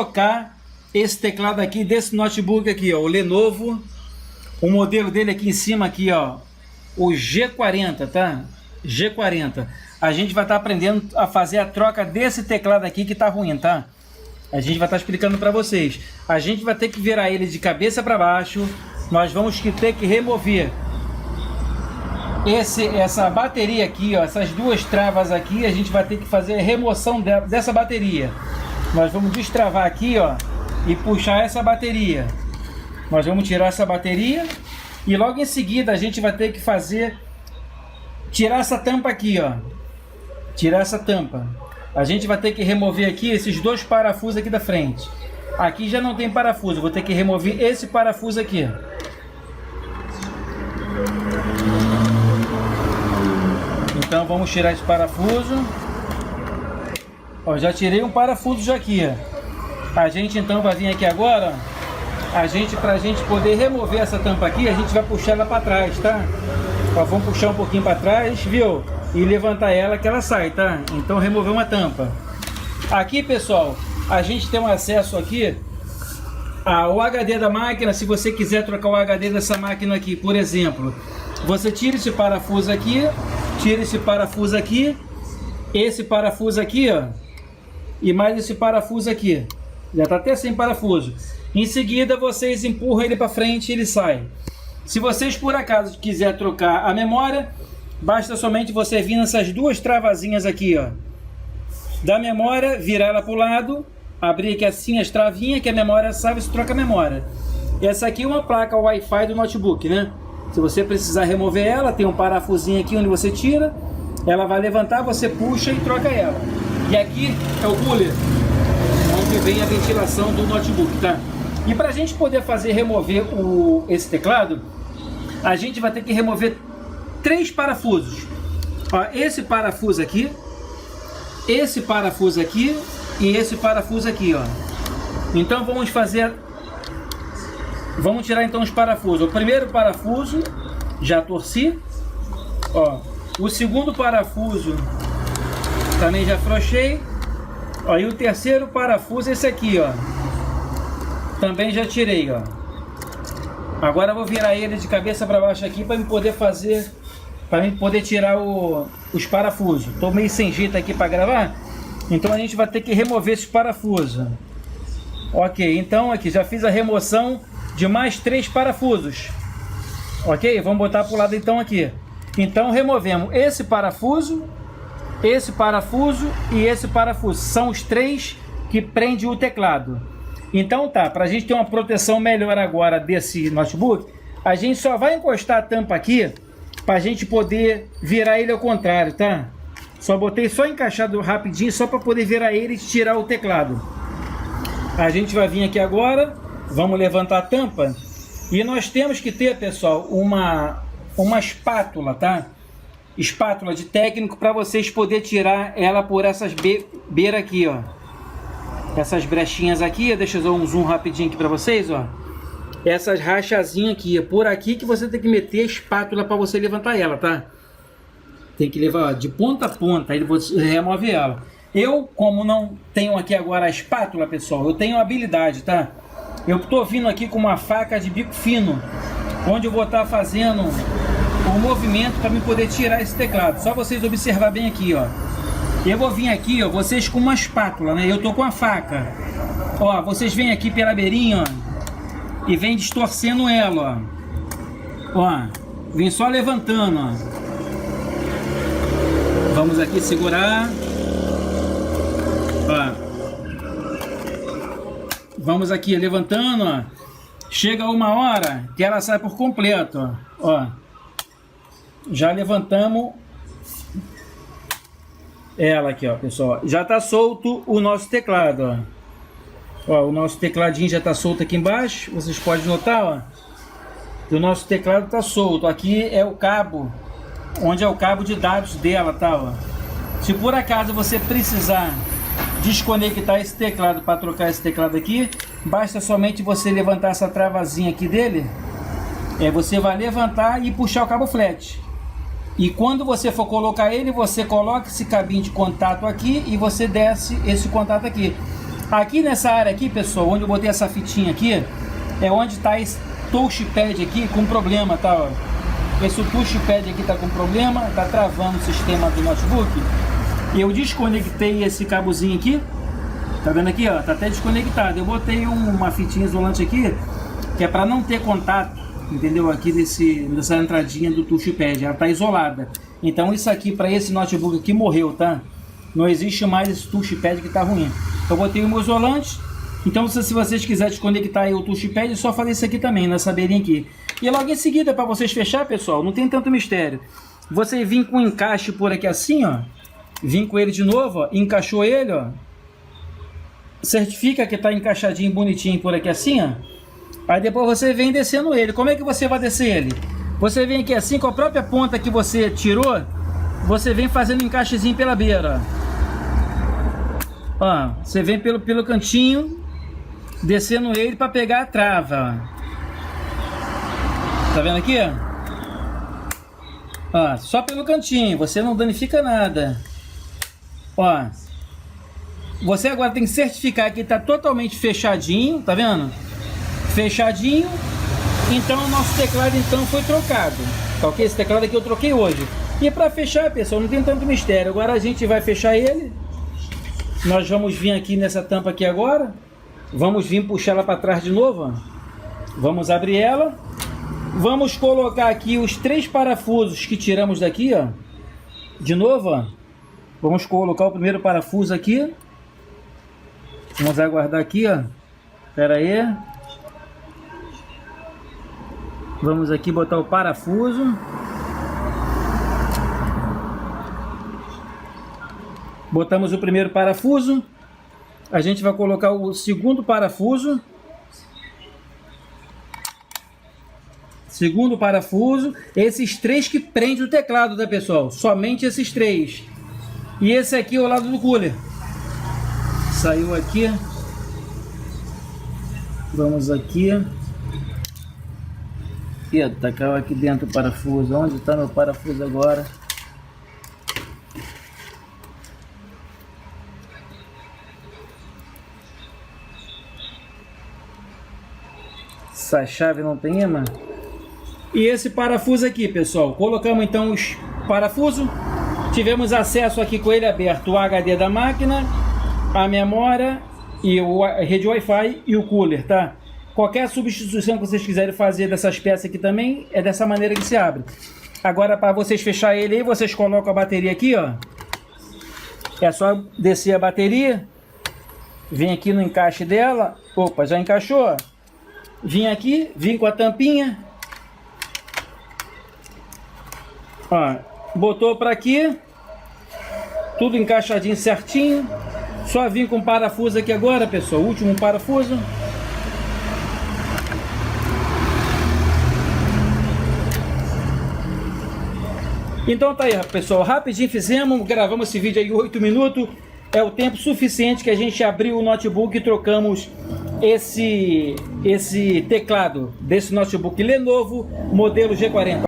trocar esse teclado aqui desse notebook aqui, ó, o Lenovo. O modelo dele aqui em cima aqui, ó, o G40, tá? G40. A gente vai estar aprendendo a fazer a troca desse teclado aqui que tá ruim, tá? A gente vai estar explicando para vocês. A gente vai ter que virar ele de cabeça para baixo. Nós vamos ter que remover essa bateria aqui, ó, essas duas travas aqui. A gente vai ter que fazer a remoção dessa bateria. Nós vamos destravar aqui, ó, e puxar essa bateria. Nós vamos tirar essa bateria e logo em seguida a gente vai ter que tirar essa tampa aqui, ó. Tirar essa tampa. A gente vai ter que remover aqui esses dois parafusos aqui da frente. Aqui já não tem parafuso, vou ter que remover esse parafuso aqui. Então vamos tirar esse parafuso. Ó, já tirei um parafuso já aqui, ó. A gente então vai vir aqui agora, ó. Pra gente poder remover essa tampa aqui, a gente vai puxar ela para trás, tá? Ó, vamos puxar um pouquinho para trás, viu? E levantar ela que ela sai, tá? Então remover uma tampa. Aqui, pessoal, a gente tem um acesso aqui ao HD da máquina. Se você quiser trocar o HD dessa máquina aqui, por exemplo, você tira esse parafuso aqui, tira esse parafuso aqui, esse parafuso aqui, ó, e mais esse parafuso aqui. Já tá até sem parafuso. Em seguida, vocês empurram ele para frente e ele sai. Se vocês por acaso quiser trocar a memória, basta somente você vir nessas duas travazinhas aqui, ó, da memória, virar ela para o lado, abrir aqui assim as travinhas que a memória sai, você troca a memória. Essa aqui é uma placa Wi-Fi do notebook, né? Se você precisar remover ela, tem um parafusinho aqui onde você tira, ela vai levantar, você puxa e troca ela. E aqui é o cooler, onde vem a ventilação do notebook, tá? E para a gente poder remover esse teclado, a gente vai ter que remover 3 parafusos. Ó, esse parafuso aqui, esse parafuso aqui e esse parafuso aqui, ó. Então vamos tirar então os parafusos. O primeiro parafuso já torci, ó. O segundo parafuso também já afrouxei, ó. E o terceiro parafuso esse aqui, ó, também já tirei, ó. Agora eu vou virar ele de cabeça para baixo aqui para me poder tirar os parafusos. Tô meio sem jeito aqui para gravar, então a gente vai ter que remover esses parafusos. Ok, então aqui já fiz a remoção de mais 3 parafusos. Ok, vamos botar para o lado então aqui. Então removemos esse parafuso e esse parafuso. São os 3 que prendem o teclado. Então tá, para a gente ter uma proteção melhor agora desse notebook, a gente só vai encostar a tampa aqui para a gente poder virar ele ao contrário, tá? Só encaixado rapidinho, só para poder virar ele e tirar o teclado. A gente vai vir aqui agora, vamos levantar a tampa e nós temos que ter, pessoal, uma espátula, tá? Espátula de técnico para vocês poderem tirar ela por essas beiras aqui, ó. Essas brechinhas aqui, deixa eu dar um zoom rapidinho aqui para vocês, ó. Essas rachazinhas aqui, é por aqui que você tem que meter a espátula para você levantar ela, tá? Tem que levar, ó, de ponta a ponta, aí você remove ela. Eu, como não tenho aqui agora a espátula, pessoal, eu tenho habilidade, tá? Eu tô vindo aqui com uma faca de bico fino, onde eu vou estar fazendo o movimento para me poder tirar esse teclado. Só vocês observar bem aqui, ó. Eu vou vir aqui, ó, vocês com uma espátula, né? Eu tô com a faca. Ó, vocês vêm aqui pela beirinha, ó, e vem distorcendo ela, ó. Ó, vem só levantando, ó. Vamos aqui segurar. Ó. Vamos aqui levantando, ó. Chega uma hora que ela sai por completo, ó. Ó. Já levantamos ela aqui, ó, pessoal. Já tá solto o nosso teclado, ó. Ó, o nosso tecladinho já tá solto aqui embaixo. Vocês podem notar, ó, que o nosso teclado tá solto. Aqui é o cabo, onde é o cabo de dados dela, tá, ó. Se por acaso você precisar desconectar esse teclado para trocar esse teclado aqui, basta somente você levantar essa travazinha aqui dele. Você vai levantar e puxar o cabo flat. E quando você for colocar ele, você coloca esse cabinho de contato aqui e você desce esse contato aqui. Aqui nessa área aqui, pessoal, onde eu botei essa fitinha aqui, é onde está esse touchpad aqui com problema, tá? Ó. Esse touchpad aqui tá com problema, tá travando o sistema do notebook. E eu desconectei esse cabozinho aqui, tá vendo aqui, ó, tá até desconectado. Eu botei uma fitinha isolante aqui, que é para não ter contato, entendeu? Aqui nessa entradinha do touchpad, ela tá isolada. Então isso aqui para esse notebook aqui morreu, tá? Não existe mais esse touchpad que tá ruim. Eu botei um isolante. Então se vocês quiserem desconectar aí o touchpad, é só fazer isso aqui também, nessa beirinha aqui. E logo em seguida, para vocês fechar, pessoal, não tem tanto mistério. Você vir com um encaixe por aqui assim, ó. Vim com ele de novo, ó. Encaixou ele, ó. Certifica que tá encaixadinho, bonitinho por aqui assim, ó. Aí depois você vem descendo ele. Como é que você vai descer ele? Você vem aqui assim, com a própria ponta que você tirou, você vem fazendo um encaixezinho pela beira, ó. Ó, você vem pelo cantinho, descendo ele para pegar a trava, ó. Tá vendo aqui, ó? Só pelo cantinho, você não danifica nada. Ó, você agora tem que certificar que tá totalmente fechadinho, tá vendo? Fechadinho. Então o nosso teclado então foi trocado, tá ok? Esse teclado aqui eu troquei hoje. E para fechar, pessoal, não tem tanto mistério. Agora a gente vai fechar ele. Nós vamos vir aqui nessa tampa aqui agora. Vamos vir puxar ela para trás de novo, ó. Vamos abrir ela. Vamos colocar aqui os 3 parafusos que tiramos daqui, ó. De novo, ó. Vamos colocar o primeiro parafuso aqui. Vamos aguardar aqui, ó. Espera aí. Vamos aqui botar o parafuso. Botamos o primeiro parafuso. A gente vai colocar o segundo parafuso. Segundo parafuso. Esses 3 que prende o teclado, tá, pessoal? Somente esses 3. E esse aqui é o lado do cooler. Saiu aqui. Vamos aqui. Ih, tá aqui dentro o parafuso. Onde está meu parafuso agora? Essa chave não tem imã. E esse parafuso aqui, pessoal. Colocamos então os parafusos. Tivemos acesso aqui com ele aberto o HD da máquina, a memória e a rede Wi-Fi e o cooler, tá? Qualquer substituição que vocês quiserem fazer dessas peças aqui também é dessa maneira que se abre. Agora, para vocês fechar ele aí, vocês colocam a bateria aqui, ó. É só descer a bateria. Vem aqui no encaixe dela. Opa, já encaixou. Vim aqui, vim com a tampinha. Ó, botou para aqui. Tudo encaixadinho certinho. Só vim com o parafuso aqui agora, pessoal. Último parafuso. Então tá aí, pessoal, rapidinho fizemos, gravamos esse vídeo aí 8 minutos, é o tempo suficiente que a gente abriu o notebook e trocamos esse teclado desse notebook Lenovo modelo G40.